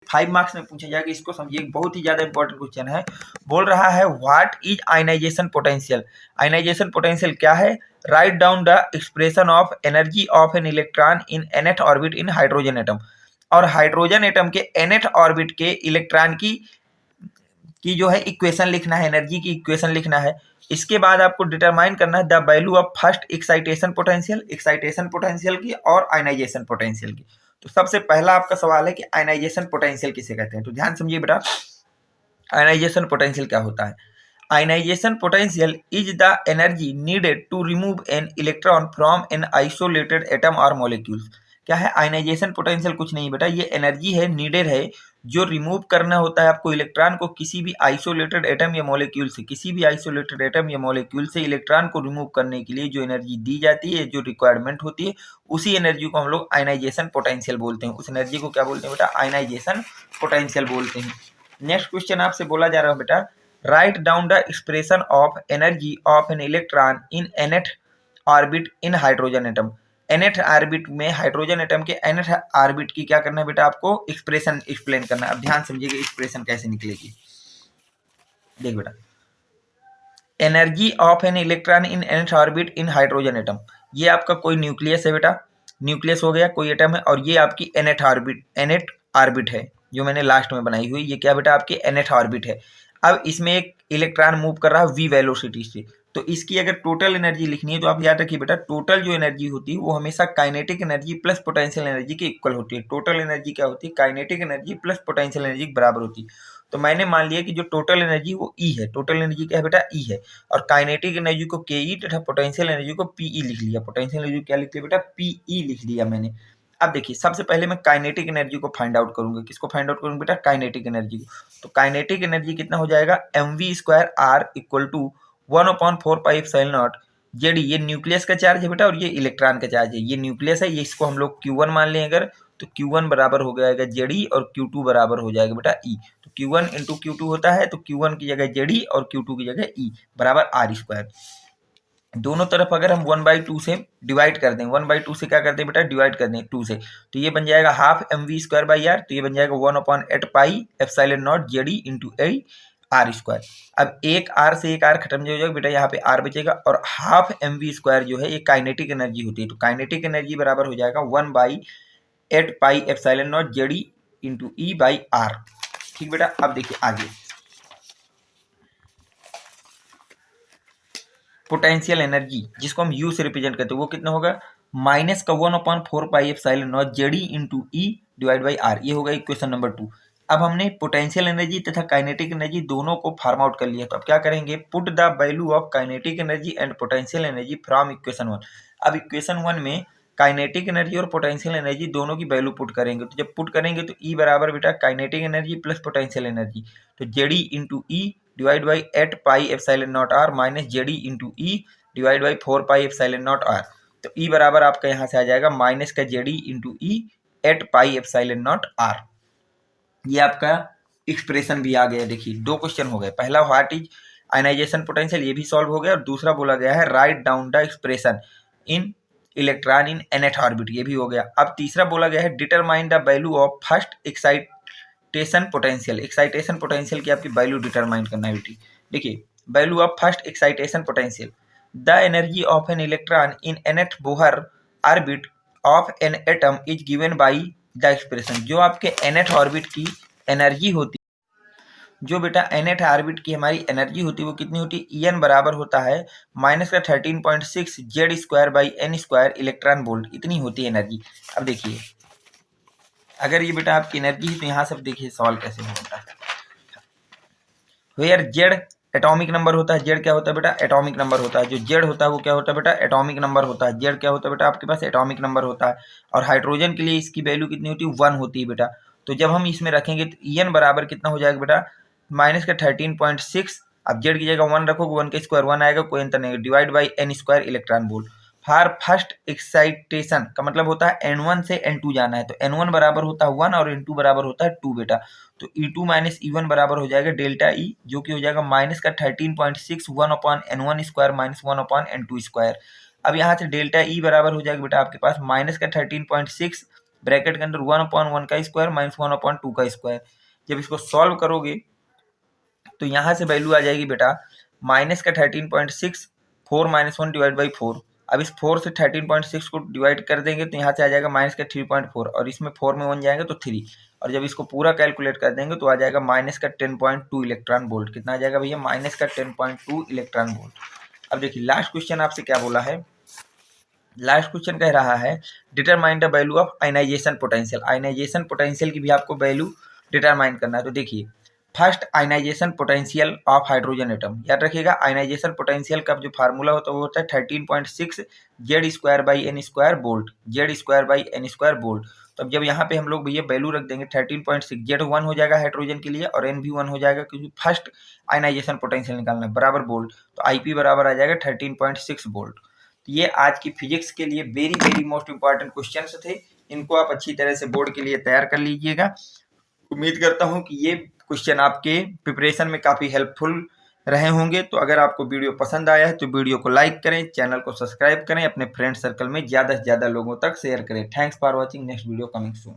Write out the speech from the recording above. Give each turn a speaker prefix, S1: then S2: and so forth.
S1: 5 marks में पूछा जाएगा, इसको समझिए, बहुत ही ज्यादा इंपॉर्टेंट क्वेश्चन है। बोल रहा है what is ionisation potential. Ionisation potential क्या है? Write down the expression of energy of an electron in nth orbit in hydrogen atom. और हाइड्रोजन एटम के nth ऑर्बिट के इलेक्ट्रॉन की जो है इक्वेशन लिखना है, एनर्जी की इक्वेशन लिखना है। इसके बाद आपको डिटरमाइन करना है the value of first excitation potential की और आयनाइजेशन पोटेंशियल की। तो सबसे पहला आपका सवाल है कि आयनाइजेशन पोटेंशियल किसे कहते हैं। तो ध्यान समझिए बेटा, आयनाइजेशन पोटेंशियल क्या होता है। Ionisation potential is the energy needed to remove an electron from an isolated atom और मॉलिक्यूल्स। क्या है आयनाइजेशन पोटेंशियल? कुछ नहीं बेटा, ये एनर्जी है, नीडेड है, जो रिमूव करना होता है आपको इलेक्ट्रॉन को किसी भी आइसोलेटेड एटम या मॉलिक्यूल से। किसी भी आइसोलेटेड एटम या मॉलिक्यूल से इलेक्ट्रॉन को रिमूव करने के लिए जो एनर्जी दी जाती है, जो रिक्वायरमेंट होती है, उसी एनर्जी को हम लोग आयनाइजेशन पोटेंशियल बोलते हैं। उस एनर्जी को क्या बोलते हैं बेटा? आयनाइजेशन पोटेंशियल बोलते हैं। नेक्स्ट क्वेश्चन आपसे बोला जा रहा है बेटा, right down the expression of energy of an electron in nth orbit in hydrogen atom. nth orbit में हाइड्रोजन एटम के nth ऑर्बिट की क्या करना है बेटा? आपको एक्सप्रेशन एक्सप्लेन करना है। अब ध्यान समझिएगा एक्सप्रेशन कैसे निकलेगी। देख बेटा, energy of an electron in nth orbit in hydrogen atom, ये आपका कोई न्यूक्लियस है बेटा, न्यूक्लियस हो गया, कोई एटम है, और ये आपकी nth ऑर्बिट है जो मैंने लास्ट में बनाई हुई। ये क्या बेटा? आपकी nth ऑर्बिट है। अब इसमें एक इलेक्ट्रॉन मूव कर रहा है v वेलोसिटी से। तो इसकी अगर टोटल एनर्जी लिखनी है तो आप याद रखिए बेटा, टोटल जो एनर्जी होती है वो हमेशा kinetic energy plus potential energy के इक्वल होती है। टोटल एनर्जी क्या होती है? Kinetic energy plus potential energy के बराबर होती है। तो मैंने मान लिया कि जो टोटल एनर्जी वो ई है। टोटल एनर्जी क्या है बेटा? ई है। और काइनेटिक एनर्जी को के ई तथा पोटेंशियल एनर्जी को पीई लिख लिया। पोटेंशियल एनर्जी क्या लिख लिया बेटा? पीई लिख लिया मैंने। अब देखिए, सबसे पहले मैं काइनेटिक एनर्जी को फाइंड आउट करूंगा। किसको फाइंड आउट करूंगा बेटा? काइनेटिक एनर्जी को। तो काइनेटिक एनर्जी कितना हो जाएगा? mv² r इक्वल टू 1/4πε0 जेडी। ये न्यूक्लियस का चार्ज है बेटा और ये इलेक्ट्रॉन का चार्ज है। ये न्यूक्लियस है, ये इसको हम लोग Q1 मान लें अगर, तो Q1 बराबर हो जाएगा जेडी और Q2 बराबर हो जाएगा बेटा ई। तो Q1 इंटू Q2 होता है, तो Q1 की जगह जेडी और Q2 की जगह ई बराबर r²। दोनों तरफ अगर हम 1/2 से डिवाइड कर दें, 1/2 से क्या करते हैं बेटा? डिवाइड कर दें 2 से, तो ये बन जाएगा हाफ mv²/r। तो ये बन जाएगा 1/8πε0 जेडी इंटू r²। अब एक r से एक r खत्म हो जाएगा बेटा, यहाँ पे r बचेगा। और हाफ mv² जो है ये काइनेटिक एनर्जी होती है। तो काइनेटिक एनर्जी बराबर हो जाएगा 1/8πε0 जेडी इंटू e/r। ठीक बेटा। अब देखिए आगे, पोटेंशियल एनर्जी जिसको हम यू से रिप्रेजेंट करते हैं वो कितना होगा? -1/4πε0 जेडी into e divide by r. ये होगा इक्वेशन नंबर 2। अब हमने पोटेंशियल एनर्जी तथा काइनेटिक एनर्जी दोनों को फार्म आउट कर लिया। तो अब क्या करेंगे? Put the value of kinetic energy and potential energy from equation 1। अब इक्वेशन 1 में काइनेटिक एनर्जी और पोटेंशियल एनर्जी दोनों की वैल्यू पुट करेंगे। तो जब पुट करेंगे तो ई बराबर बेटा kinetic energy plus potential energy, तो जेडी into e divide by 8πε0 r minus जेडी into e divide by 4πε0 r। तो ई बराबर आपका यहाँ से आ जाएगा माइनस का जेडी इंटू ई 8πε0 r। ये आपका एक्सप्रेशन भी आ गया। देखिए, 2 क्वेश्चन हो गए। पहला व्हाट इज आयनाइजेशन पोटेंशियल, ये भी सॉल्व हो गया, और दूसरा बोला गया है write down the expression in electron in nth orbit, ये भी हो गया। अब तीसरा बोला गया है determine the value of first excitation potential. Excitation potential की आपकी वैल्यू डिटरमाइन करना है बेटी। देखिए, value of first excitation potential, the energy of an electron in nth Bohr orbit of an atom is given by the expression. जो आपके nth orbit की energy होती, जो बेटा nth ऑर्बिट की हमारी एनर्जी होती है वो कितनी होती है? En बराबर होता है -13.6 Z² इलेक्ट्रॉन वोल्ट, इतनी होती है एनर्जी। अब देखिए, अगर ये बेटा आपकी एनर्जी है तो यहाँ से देखिए सवाल कैसे होता है। वेयर जेड एटॉमिक नंबर होता है। जेड क्या होता है बेटा? एटॉमिक नंबर होता है। जो जेड होता है वो क्या होता है बेटा? एटॉमिक नंबर होता है। जेड क्या होता है बेटा? आपके पास एटॉमिक नंबर होता है। और हाइड्रोजन के लिए इसकी वैल्यू कितनी होती है? 1 होती है बेटा। तो जब हम इसमें रखेंगे तो En बराबर कितना हो जाएगा बेटा? -13.6। अब जेड की जगह 1 रखोगे, 1 का स्क्वायर 1 आएगा, कोई अंतर नहीं, divide by n² electron volt. For first excitation का मतलब होता है n1 से n2 जाना है। तो n1 बराबर होता है 1 और n2 बराबर होता है 2 बेटा। तो E2 माइनस E1 बराबर हो जाएगा डेल्टा E, जो कि हो जाएगा -13.6 1/n1² माइनस 1/n2²। अब यहाँ से डेल्टा E बराबर हो जाएगा बेटा आपके पास -13.6 ब्रैकेट के अंदर 1/1 का स्क्वायर माइनस 1/2 का स्क्वायर। जब इसको सॉल्व करोगे तो यहाँ से वैल्यू आ जाएगी बेटा माइनस का 13.6, 4 - 1 डिवाइड बाई 4। अब इस 4 से 13.6 को डिवाइड कर देंगे तो यहाँ से आ जाएगा माइनस का 3.4 और इसमें 4 में 1 जाएंगे तो 3, और जब इसको पूरा कैलकुलेट कर देंगे तो आ जाएगा माइनस का 10.2 इलेक्ट्रॉन वोल्ट। कितना आ जाएगा भैया? माइनस का 10.2 इलेक्ट्रॉन वोल्ट। अब देखिए लास्ट क्वेश्चन आपसे क्या बोला है। लास्ट क्वेश्चन कह रहा है determine the value of ionisation potential. Ionisation potential की भी आपको वैल्यू डिटरमाइन करना है। तो देखिए first ionisation potential of hydrogen atom, याद रखिएगा आयनाइजेशन पोटेंशियल का जो फार्मूला होता है वो होता है 13.6 Z²/n² वोल्ट, Z²/n² वोल्ट। तो अब जब यहाँ पे हम लोग भैया वैल्यू रख देंगे 13.6, Z 1 हो जाएगा हाइड्रोजन के लिए और N भी 1 हो जाएगा क्योंकि फर्स्ट आयनाइजेशन पोटेंशियल निकालना है बराबर वोल्ट। तो IP बराबर आ जाएगा 13.6 वोल्ट। तो ये आज की फिजिक्स के लिए very very most important questions थे। इनको आप अच्छी तरह से बोर्ड के लिए तैयार कर लीजिएगा। उम्मीद करता हूं कि ये क्वेश्चन आपके प्रिपरेशन में काफ़ी हेल्पफुल रहे होंगे। तो अगर आपको वीडियो पसंद आया है तो वीडियो को लाइक करें, चैनल को सब्सक्राइब करें, अपने फ्रेंड सर्कल में ज़्यादा से ज़्यादा लोगों तक शेयर करें। Thanks for watching. Next video coming soon.